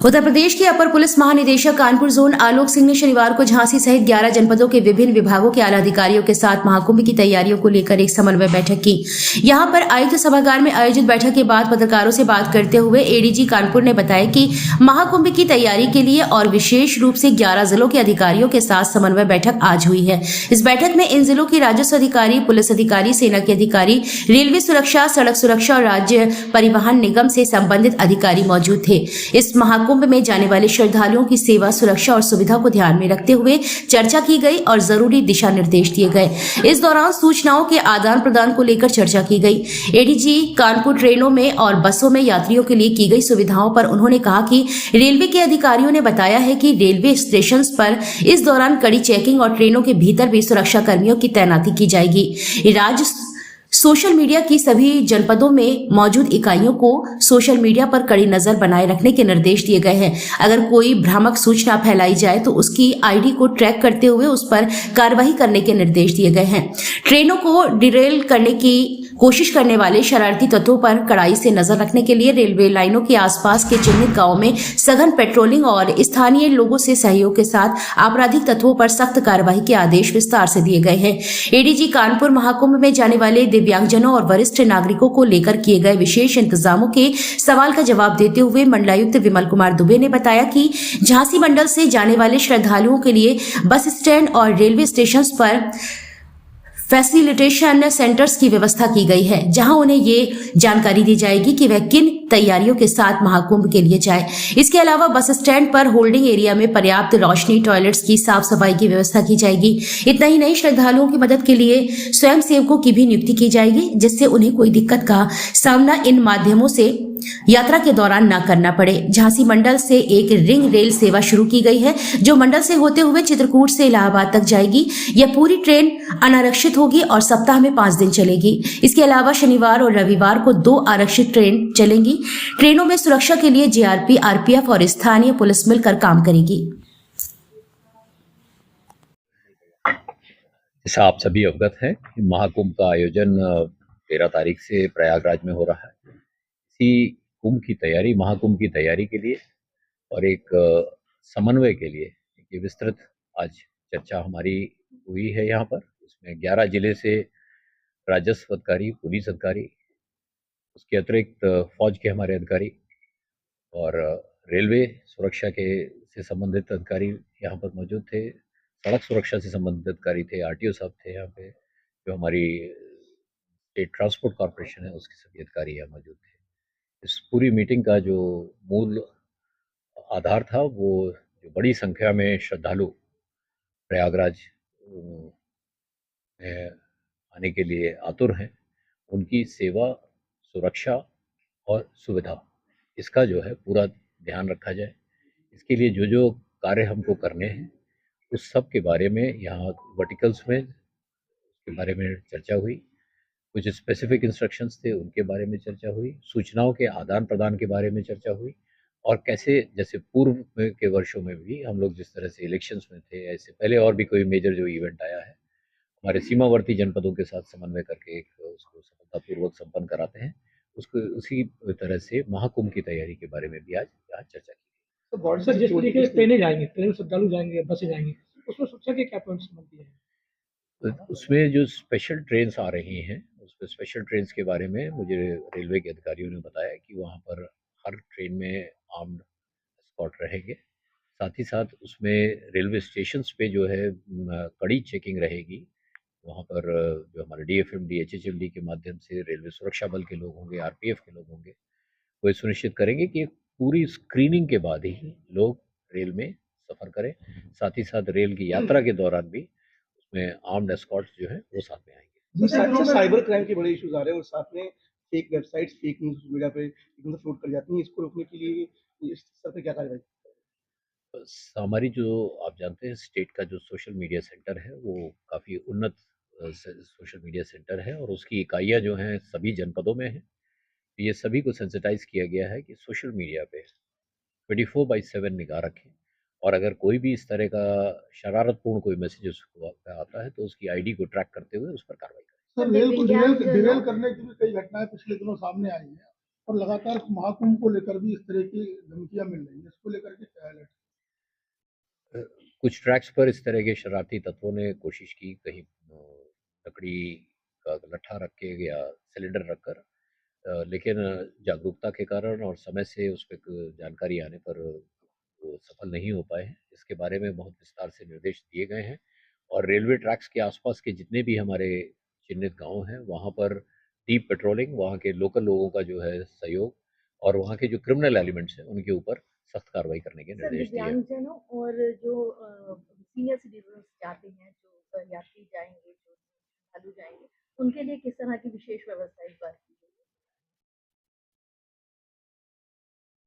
उत्तर प्रदेश के अपर पुलिस महानिदेशक कानपुर जोन आलोक सिंह ने शनिवार को झांसी सहित 11 जनपदों के विभिन्न विभागों के आला अधिकारियों के साथ महाकुंभ की तैयारियों को लेकर एक समन्वय बैठक की। यहां पर आयुक्त सभागार में आयोजित बैठक के बाद पत्रकारों से बात करते हुए एडीजी कानपुर ने बताया कि महाकुंभ की तैयारी के लिए और विशेष रूप से 11 जिलों के अधिकारियों के साथ समन्वय बैठक आज हुई है। इस बैठक में इन जिलों के राजस्व अधिकारी, पुलिस अधिकारी, सेना के अधिकारी, रेलवे सुरक्षा, सड़क सुरक्षा और राज्य परिवहन निगम से संबंधित अधिकारी मौजूद थे। इस महाकुंभ में जाने वाले श्रद्धालुओं की सेवा, सुरक्षा और सुविधा को ध्यान में रखते हुए चर्चा की गई और जरूरी दिशा निर्देश दिए गए। इस दौरान सूचनाओं के आदान प्रदान को लेकर चर्चा की गई। एडीजी कानपुर ट्रेनों में और बसों में यात्रियों के लिए की गई सुविधाओं पर उन्होंने कहा कि रेलवे के अधिकारियों ने बताया है कि रेलवे स्टेशन पर इस दौरान कड़ी चेकिंग और ट्रेनों के भीतर भी सुरक्षा कर्मियों की तैनाती की जाएगी। राज्य सोशल मीडिया की सभी जनपदों में मौजूद इकाइयों को सोशल मीडिया पर कड़ी नजर बनाए रखने के निर्देश दिए गए हैं। अगर कोई भ्रामक सूचना फैलाई जाए तो उसकी आईडी को ट्रैक करते हुए उस पर कार्रवाई करने के निर्देश दिए गए हैं। ट्रेनों को डिरेल करने की कोशिश करने वाले शरारती तत्वों पर कड़ाई से नजर रखने के लिए रेलवे लाइनों के आसपास के चिन्हित गांवों में सघन पेट्रोलिंग और स्थानीय लोगों से सहयोग के साथ आपराधिक तत्वों पर सख्त कार्रवाई के आदेश विस्तार से दिए गए हैं। एडीजी कानपुर महाकुंभ में जाने वाले दिव्यांगजनों और वरिष्ठ नागरिकों को लेकर किए गए विशेष इंतजामों के सवाल का जवाब देते हुए मंडलायुक्त विमल कुमार दुबे ने बताया कि झांसी मंडल से जाने वाले श्रद्धालुओं के लिए बस स्टैंड और रेलवे स्टेशन पर फैसिलिटेशन सेंटर्स की व्यवस्था की गई है, जहां उन्हें ये जानकारी दी जाएगी कि वह किन तैयारियों के साथ महाकुंभ के लिए जाए। इसके अलावा बस स्टैंड पर होल्डिंग एरिया में पर्याप्त रोशनी, टॉयलेट्स की साफ सफाई की व्यवस्था की जाएगी। इतना ही नहीं, श्रद्धालुओं की मदद के लिए स्वयं सेवकों की भी नियुक्ति की जाएगी, जिससे उन्हें कोई दिक्कत का सामना इन माध्यमों से यात्रा के दौरान न करना पड़े। झांसी मंडल से एक रिंग रेल सेवा शुरू की गई है, जो मंडल से होते हुए चित्रकूट से इलाहाबाद तक जाएगी। यह पूरी ट्रेन अनारक्षित होगी और सप्ताह में 5 दिन चलेगी। इसके अलावा शनिवार और रविवार को 2 आरक्षित ट्रेन चलेंगी। ट्रेनों में सुरक्षा के लिए जीआरपी, आरपीएफ और स्थानीय पुलिस मिलकर काम करेगी। जैसा आप सभी अवगत हैं, महाकुंभ का आयोजन 13 तारीख से प्रयागराज में हो रहा है। इसी कुंभ की तैयारी, महाकुंभ की तैयारी के लिए और एक समन्वय के लिए एक विस्तृत आज चर्चा हमारी हुई है यहाँ पर। उसमें 11 जिले से राजस्व अधिकारी, पुलिस अधिकारी, उसके अतिरिक्त फौज के हमारे अधिकारी और रेलवे सुरक्षा के से संबंधित अधिकारी यहाँ पर मौजूद थे। सड़क सुरक्षा से संबंधित अधिकारी थे, आरटीओ साहब थे यहाँ पे, जो हमारी स्टेट ट्रांसपोर्ट कॉर्पोरेशन है उसके सभी अधिकारी यहाँ मौजूद थे। इस पूरी मीटिंग का जो मूल आधार था, वो जो बड़ी संख्या में श्रद्धालु प्रयागराज में आने के लिए आतुर हैं, उनकी सेवा, सुरक्षा और सुविधा, इसका जो है पूरा ध्यान रखा जाए। इसके लिए जो जो कार्य हमको करने हैं, उस सब के बारे में यहाँ वर्टिकल्स में उसके बारे में चर्चा हुई। कुछ स्पेसिफिक इंस्ट्रक्शंस थे, उनके बारे में चर्चा हुई। सूचनाओं के आदान प्रदान के बारे में चर्चा हुई और कैसे, जैसे पूर्व के वर्षों में भी हम लोग जिस तरह से इलेक्शंस में थे, ऐसे पहले और भी कोई मेजर जो इवेंट आया है, हमारे सीमावर्ती जनपदों के साथ समन्वय करके एक उसको सफलतापूर्वक संपन्न कराते हैं। उसको उसी तरह से महाकुंभ की तैयारी के बारे में भी आज यहाँ चर्चा की। तो बॉर्डर से जिस तरीके से ट्रेनें जाएंगी, ट्रेन में श्रद्धालु जाएंगे, बसें जाएंगी, उसमें सुरक्षा के क्या पॉइंट्स बनती है? उसमें जो स्पेशल ट्रेन्स आ रही हैं, उसमें स्पेशल ट्रेन्स के बारे में मुझे रेलवे के अधिकारियों ने बताया कि वहाँ पर हर ट्रेन में आर्म्ड एस्कॉर्ट रहेंगे। साथ ही साथ उसमें रेलवे स्टेशंस पे जो है कड़ी चेकिंग रहेगी। वहाँ पर जो हमारे डीएफएमडी, एचएचएमडी के माध्यम से रेलवे सुरक्षा बल के लोग होंगे, आरपीएफ के लोग होंगे। वो सुनिश्चित करेंगे कि पूरी स्क्रीनिंग के बाद ही लोग रेल में सफ़र करें। साथ ही साथ रेल की यात्रा के दौरान भी उसमें आर्म्ड एस्कॉर्ट्स जो है वो साथ में आएंगे। जी, साइबर क्राइम के बड़े इश्यूज आ रहे हैं और साथ में fake websites, fake news social media पे एकदम से फ्लोट कर जाती हैं। इसको रोकने के लिए इस स्तर पे क्या कार्रवाई? हमारी जो, आप जानते हैं, स्टेट का जो सोशल मीडिया सेंटर है वो काफ़ी उन्नत सोशल मीडिया सेंटर है और उसकी इकाइयाँ जो हैं सभी जनपदों में हैं। ये सभी को सेंसिटाइज किया गया है कि सोशल मीडिया पे 24/7 निगाह रखें और अगर कोई भी इस तरह का शरारतपूर्ण कोई मैसेज आता है तो उसकी आईडी को ट्रैक करते हुए उस पर कार्रवाई करें। सर, रेल को डिरेल करने की भी कई घटनाएं पिछले दिनों सामने आई हैं। और लगातार महाकुंभ को लेकर भी इस तरह की धमकियां मिल रही हैं, इसको लेकर के क्या अलर्ट? कुछ ट्रैक्स पर इस तरह के शरारती तत्वों ने कोशिश की, कहीं लकड़ी का लट्ठा रख के या सिलेंडर रखकर, लेकिन जागरूकता के कारण और समय से उस पे जानकारी आने पर वो सफल नहीं हो पाए हैं। इसके बारे में बहुत विस्तार से निर्देश दिए गए हैं और रेलवे ट्रैक्स के आसपास के जितने भी हमारे चिन्हित गांव हैं, वहाँ पर डीप पेट्रोलिंग, वहाँ के लोकल लोगों का जो है सहयोग और वहाँ के जो क्रिमिनल एलिमेंट्स हैं, उनके ऊपर सख्त कार्रवाई करने के सर, निर्देश दिए हैं। दिव्यांगजनों और जो सीनियर सिटीजन जाते हैं, जो यात्री जाएंगे, जो श्रद्धालु जाएंगे, उनके लिए किस तरह की विशेष व्यवस्था इस बार की?